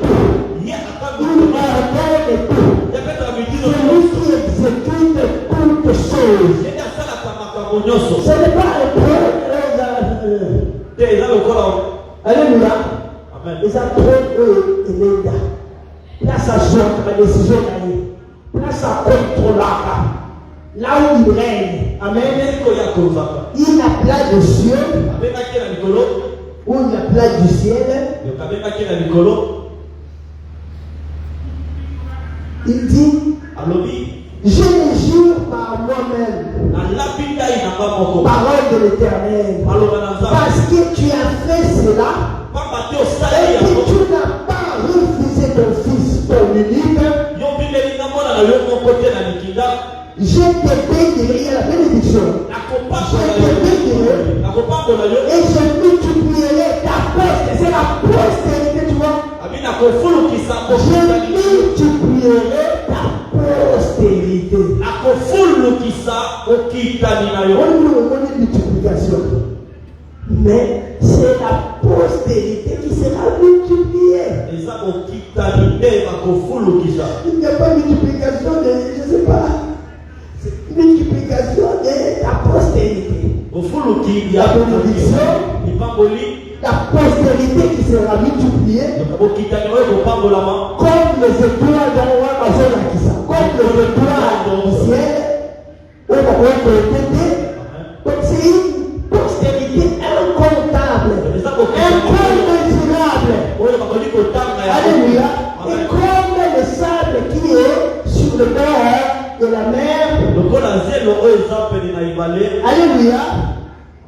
tout. Il ordonne tout. C'est lui qui exécute toutes choses. Ce n'est pas Ils apprennent Elenda. Place à jouer la décision d'aller. Place à contrôler. Là où il règne. Amen. Il a plat du ciel. Où il a plat du ciel. Il dit, je me jure par moi-même, parole de l'Éternel, parce que tu as fait cela, et que tu n'as pas refusé ton fils, ton unique, je te bénirai la bénédiction, je te bénirai, et je multiplierai ta poste, c'est la postérité, tu vois, je multiplierai ta postérité. On multiplication. Mais c'est la postérité qui sera multipliée. Il n'y a pas multiplication de, je ne sais pas, c'est multiplication de la postérité. La bénédiction, la postérité qui sera multipliée comme les étoiles comme les étoiles du ciel. Donc c'est une postérité incontable, incommensurable. Alléluia. Et comme le sable qui est sur le bord de la mer. Alléluia.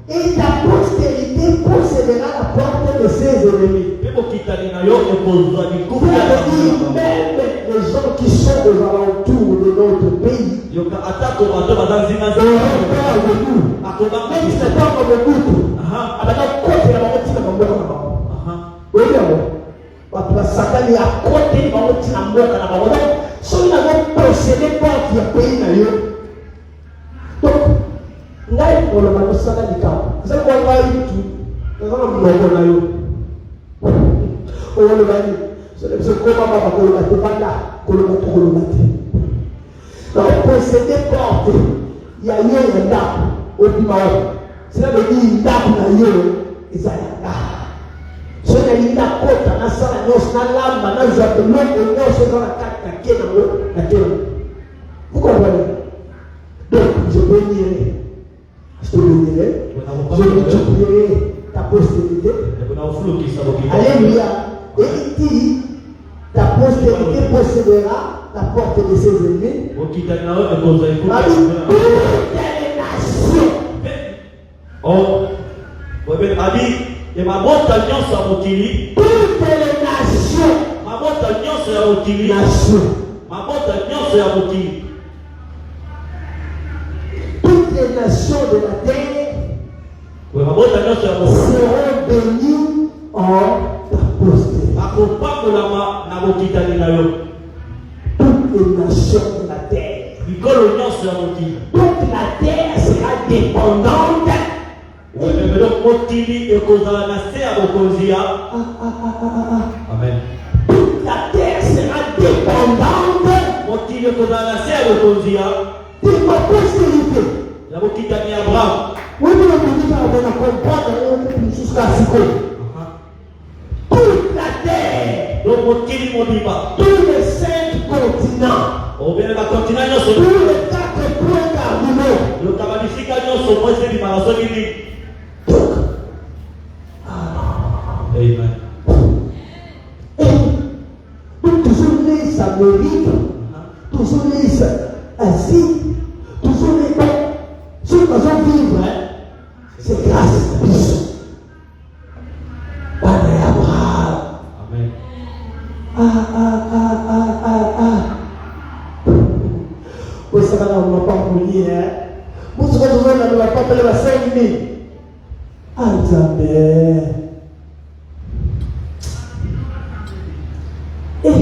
Et ta postérité possédera la porte de ses ennemis. Même les gens qui sont aux alentours de notre pays auront peur de nous. Même si c'est pas comme le groupe, Satan à côté de possédé porte du pays. Donc, ngai pour le mano sana di campo. Você não vai itu, não não não na yo. O lo vai, você como a baba colocar te banda, colocar. Donc posséder porte, il y a eu nda, o bimao. Cela veut dire nda na yo, ezalaka. Cela dit nda kota na sala nos na lamba na zato no nos na kaka kena mo, na kena. Vous comprenez? Donc je bénirai. Je te bénirai, je multiplierai ta postérité. Alléluia. Et il dit, ta postérité possédera la porte de ses ennemis. Toutes les nations. Toutes les nations. Toutes les nations de la terre seront bénies en ta postérité. Toutes les nations de la terre. Toute la terre sera dépendante. Amen. Toute la terre sera dépendante de ma postérité. Oui, mais on comprendre jusqu'à ce que toute la terre, tous les 5 continents, tous les 4 points cardinaux, Amen. Et donc toujours les Amériques, toujours les Asie, toujours les gens, ceux qui vont vivre, c'est grâce à Christ. Par Abraham. Amen. Oui, ça va, on ne va pas oublier. Vous serez toujours là, on ne va pas appeler la 5 000. Ah, jamais. Et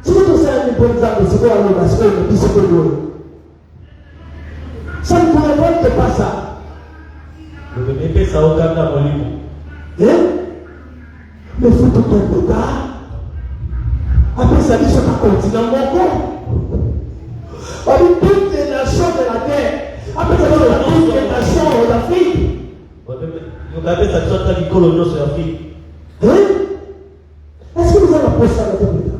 si vous avez un bon exemple, c'est quoi le basque, le bisque de l'eau? Ça ne pourrait pas être pas ça. Hein? Mais il faut tout un peu tard. Après ça dit sur un continent mon on dit toutes les nations de la terre. Après ça dit toutes les nations d'Afrique. Hein? posa la tête.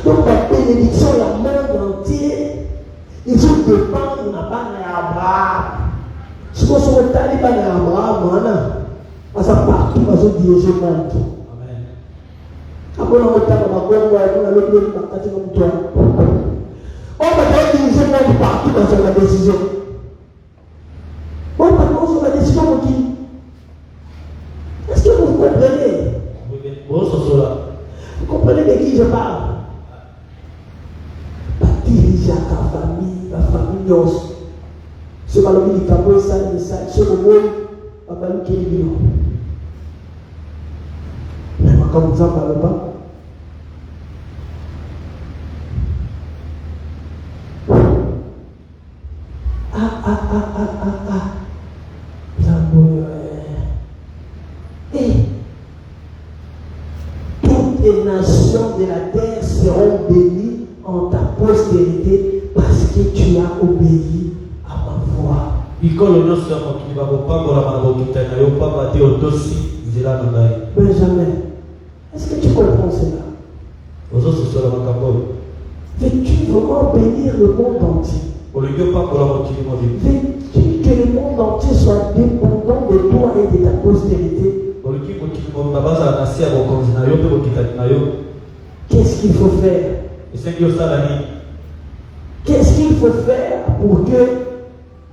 Donc la bénédiction, le monde entier, ils ont dépendre de la banque d'Abraham. Si vous êtes allé dans Abraham, on a partout, on a dirigé le monde. Amen. Après, on a été dans la Congo, on a l'autre qui est parti comme toi. On va diriger le monde partout dans la décision. On va prendre la décision pour qui? Est-ce que vous comprenez? Vous comprenez de qui je parle? Pas diriger à ta famille, la famille. Ce que l'on dit, c'est le monde, on va nous dire. Mais quand vous en parlez pas, Et toutes les nations de la terre seront bénies en ta postérité parce que tu as obéi à ma voix. Benjamin, est-ce que tu comprends cela? Veux-tu vraiment bénir le monde entier? Veux-tu que le monde entier soit dépendant de toi et de ta postérité? Qu'est-ce qu'il faut faire? Qu'est-ce qu'il faut faire pour que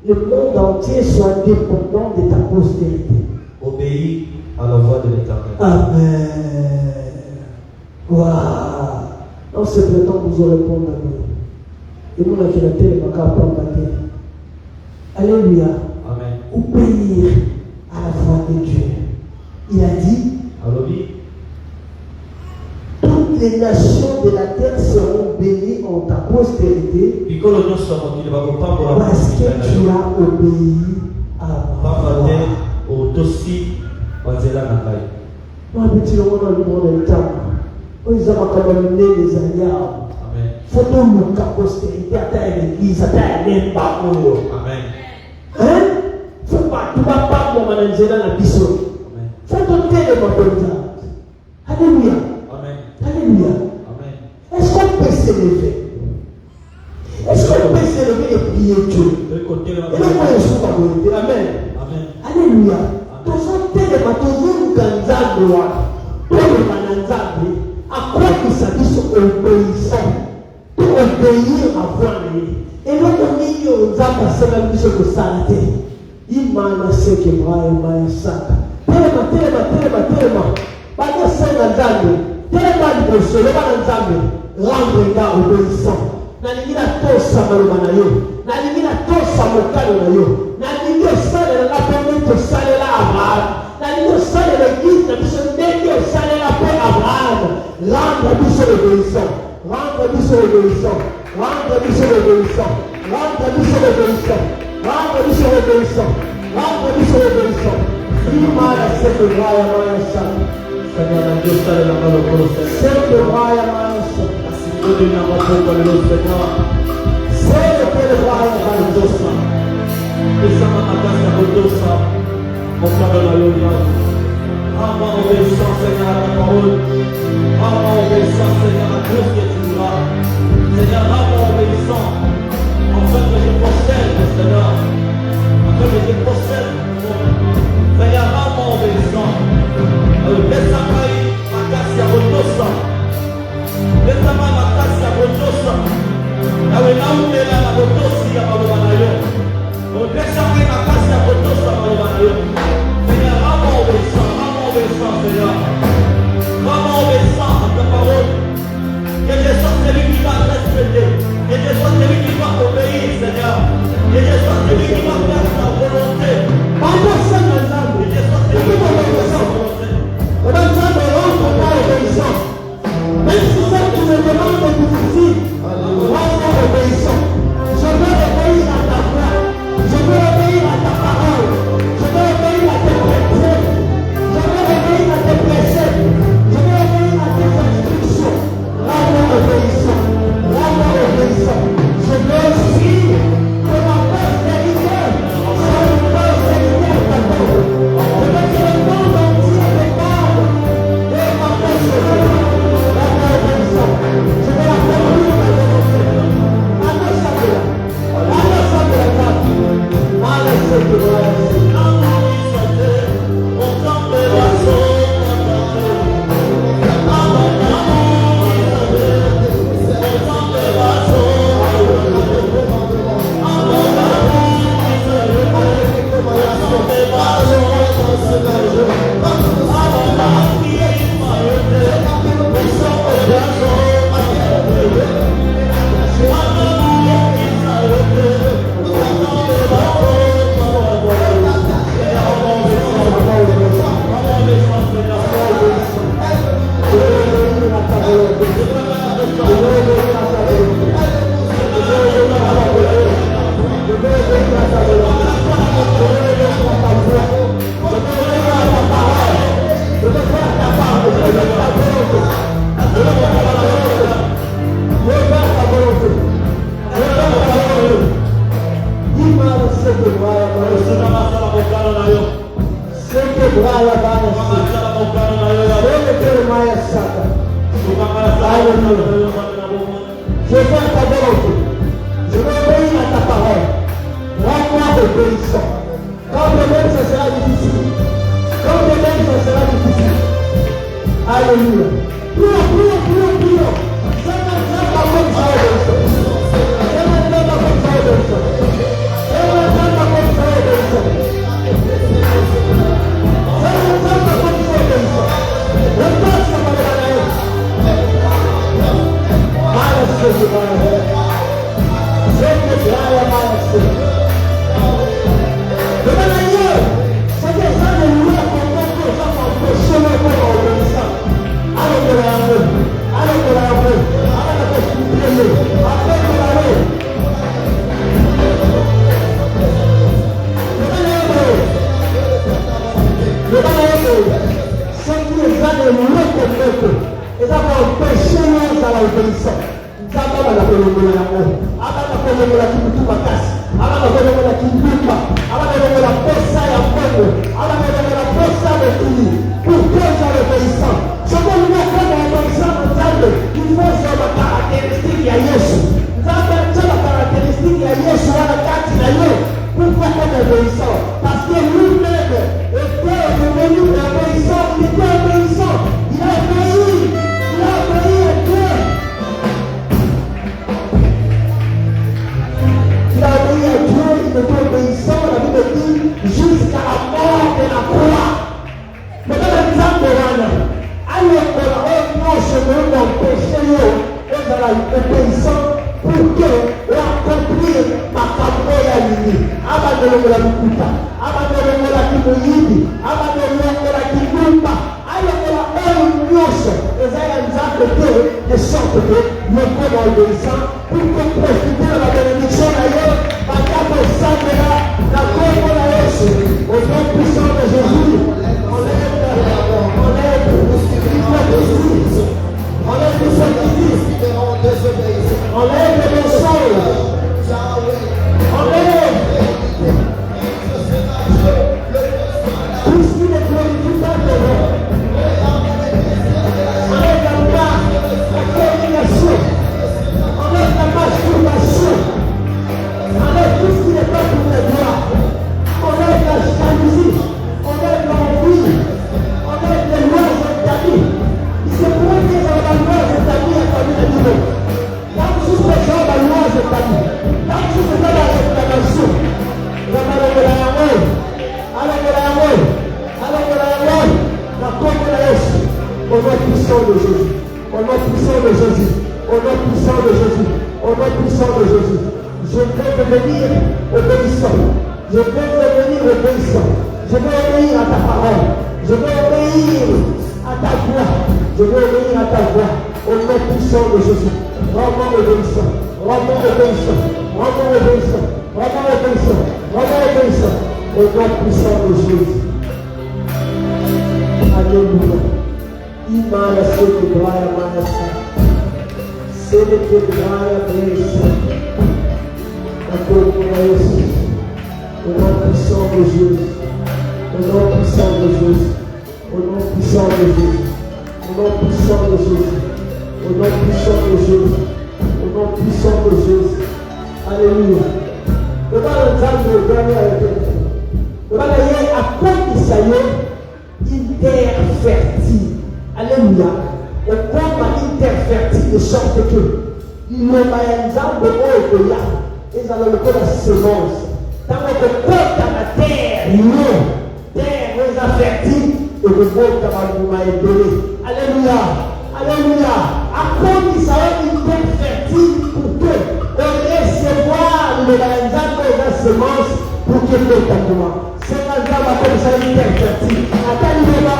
le monde entier soit dépendant de ta postérité? Obéis à la voix de l'Éternel. Amen. Waouh. Dans ce temps, vous aurez répondre à nous. Et nous, on a fait la terre, on a fait la Alléluia. Amen. Obéir à la voix de Dieu. Il a dit, toutes les nations de la terre seront bénies en ta postérité parce que tu as obéi à ma voix. Moi, petit le monde dans le monde est temps. Ils ont quand les alliances. Faut donc la postérité à ta église, à ta église. Amen. Hein? Faut pas, tu vas pas mon manager dans la mission. Faut te faire le monde. Alléluia. Amen. Alléluia. Amen. Est-ce qu'on peut s'élever? Est-ce qu'on peut s'élever et prier Dieu? Et le moi, je suis pas volonté. Amen. Amen. Alléluia. Toujours tellement, toujours ganzabwa. Tout le mananzabi. À quoi il s'agit sur obéissant? Pour obéir à voix. Et là, on dit aux âmes, c'est la mission de santé. Il m'a laissé que moi, il m'a sac. Tellement. Pas de saint ganzabwe. Tellement de personnes, le mananzabi. Rendre les gars obéissants. Nalingira tosa maluma na yo, nalingira tosa mokalo na yo, nalingira sale la pembe sale la Abraham, nalingira sale l'église na biso ndenge sale la pe Abraham, rendre biso l'obéissant, rendre biso l'obéissant, rendre biso l'obéissant, rendre biso l'obéissant, rendre biso l'obéissant, rendre biso l'obéissant. Prima la sete raya maesha, Seigneur Dieu sale la malo kolosse, sete raya maesha. Seigneur, c'est le Père de Valdosa. Et ça m'a magasiné à Valdosa. Mon Père de la Yonia. Ama obéissant, Seigneur, à ta parole. Ama obéissant, Seigneur, à tout ce que tu diras. Seigneur, ama obéissant. Afin que je possède, Seigneur. Afin que je possède. Seigneur, ama obéissant. Laisse-moi magasiné à Valdosa. Laisse-moi makasi ya botosa. Nawe naumela na botosi ya maloba na yo. Laisse-moi makasi ya botosa maloba na yo. Seigneur, rends-moi obéissant, Seigneur. Rends-moi obéissant à ta parole. Que je sois celui qui va respecter. Que je sois celui qui va obéir, Seigneur. Que je sois celui qui va faire ta volonté. Que je sois celui qui va faire ta volonté. Même si ça tu me demandes de difficile, rends-moi obéissant. Je veux obéir à ta voix. Je veux obéir à ta parole. Je veux obéir à tes préceptes. Je veux obéir à tes préceptes. Je veux obéir à tes instructions. Rends-moi obéissant. Rends-moi obéissant. Je veux aussi que ma postérité soit une postérité de ta Alléluia. Prions. Parce que lui-même était devenu obéissant, il était obéissant, il a obéi à Dieu. Il a obéi à Dieu, il était obéissant, la Bible dit, jusqu'à la mort de la croix. Mais dans l'exemple de Rana, alors que la haute manche de l'empêcher, ils allaient obéissant pour que l'accomplir ma famille à l'idée. Abandonner la Bukuta, abandonner la Kimoyidi, abandonner la Kimumba, alors la union, les aïens de sorte que le corps obéissant, pour qu'on profite de la bénédiction d'ailleurs, par quatre sang de la corps de la Yesu, au nom puissant de Jésus, on aide tout ce qui dit, on aide les mensonges, on aide. Puisqu'il est glorifié par le nom, on aide la coordination, on aide la masturbation, on aide tout ce qui n'est pas pour la gloire, on aide la jalousie, on aide l'envie, on aide les lois établies. Il se pourrait dire dans la loi établie à famille de Dieu. Quand vous êtes dans la loi établie, quand vous êtes dans la réclamation, la parole de la Yahweh, la parole de la Yesu, au nom puissant de Jésus, au nom puissant de Jésus, au nom puissant de Jésus, au nom puissant de Jésus, je vais devenir obéissant, je vais devenir obéissant, je vais obéir à ta parole, je vais obéir à ta voix, je vais obéir à ta voix, au nom puissant de Jésus, rends-moi obéissant, rends-moi obéissant, rends-moi obéissant, rends-moi obéissant, rends-moi obéissant, au nom puissant de Jésus. Alléluia. Imaya sede glória maya sa. Sede que glória graça. A todo isso. O nome puissant de Jésus. O nome puissant de Jésus. O nome puissant de Jésus. O nome puissant de Jésus. O nome puissant de Jésus. O nome puissant de Jésus. Alléluia. Eu vou lançar o programa aqui. Eu vou ler a condição interfertile. Alléluia. On prend interfertile de sorte que il ne va y avoir de haut là. Ils allons le la semence. Dans le corps dans la terre, non. Terre, les affertiles, et le corps dans la donné. Alléluia. Alléluia. À condition interfertile pour que on recevoir le réalisation de la semence pour que le temps. C'est un drame comme ça interfertile. Attends, il va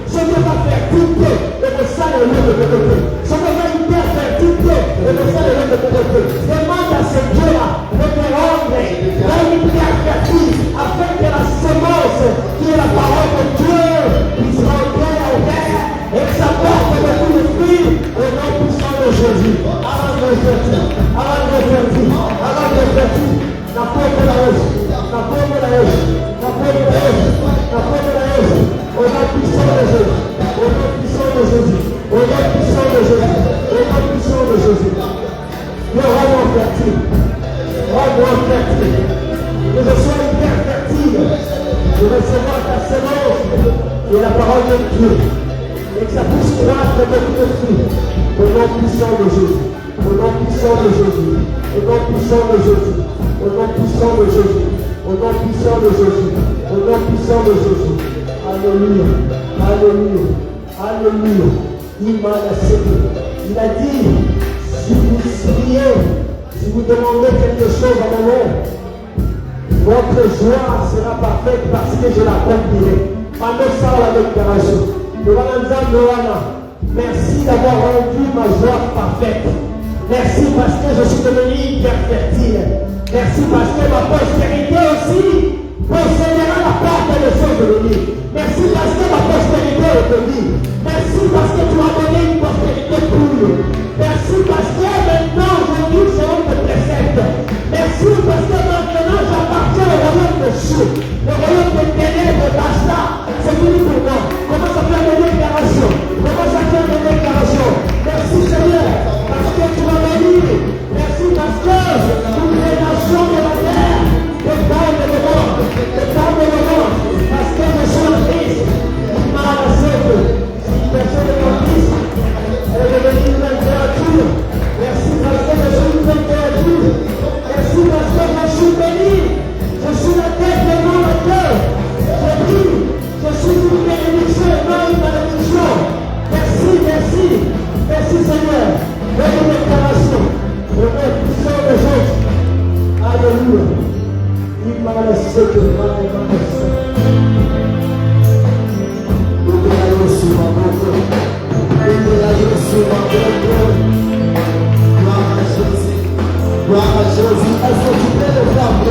ce qui va faire quitter et le sang est de côté. Ce qui va interfertile et le sang est de côté. Demande à ce Dieu-là de te rendre l'interfertile afin que la semence qui est la parole de Dieu puisse rentrer en terre et que ça porte de tous les fruits au nom puissant de Jésus. Avant de fertile, avant de fertile, avant de fertile, la porte de la rose, la porte de la rose, la porte de la rose, la porte de la rose. Au nom puissant de Jésus, au nom puissant de Jésus, au nom puissant de Jésus, au nom puissant de Jésus. Le roi fertile, roi fertile, que je sois hyper fertile, de recevoir ta semence et la parole de Dieu. et que ça puisse croître de plus fruits. Au nom puissant de Jésus. Au nom puissant de Jésus. Au nom puissant de Jésus. Au nom puissant de Jésus. Au nom puissant de Jésus. Au nom puissant de Jésus. Alléluia. Alléluia. Alléluia. Il a dit, si vous priez, si vous demandez quelque chose à mon nom, votre joie sera parfaite parce que je l'accomplirai. Pendant ça, la déclaration. Merci d'avoir rendu ma joie parfaite. Merci parce que je suis devenu hyper fertile. Merci parce que ma postérité aussi possédera la part de ses ennemis. Merci parce que ma postérité est bénie. Merci parce que tu m'as donné une postérité pure. Merci parce que maintenant aujourd'hui selon tes préceptes. Merci parce que maintenant j'appartiens au royaume de Dieu. Le royaume des ténèbres, basta. C'est fini pour moi. Commence à faire des déclarations. Commence à faire des déclarations. Merci Seigneur parce que tu m'as béni. Merci parce que toutes les nations de la terre te parlent de moi. Te parlent de moi. Parce que je suis en Christ. Il m'a accepté. Si une personne est en Christ, elle est devenue une nouvelle créature. Merci parce que je suis une nouvelle créature. Merci parce que je suis béni. Je suis la tête et non le cœur. Je dis, je suis une bénédiction et non une malédiction. Merci, merci. Merci Seigneur. Bonne déclaration. Le nom puissant de Jésus. Alléluia. Il m'a laissé que moi, il m'a laissé. Gloire à Jésus. Est-ce que tu peux le faire?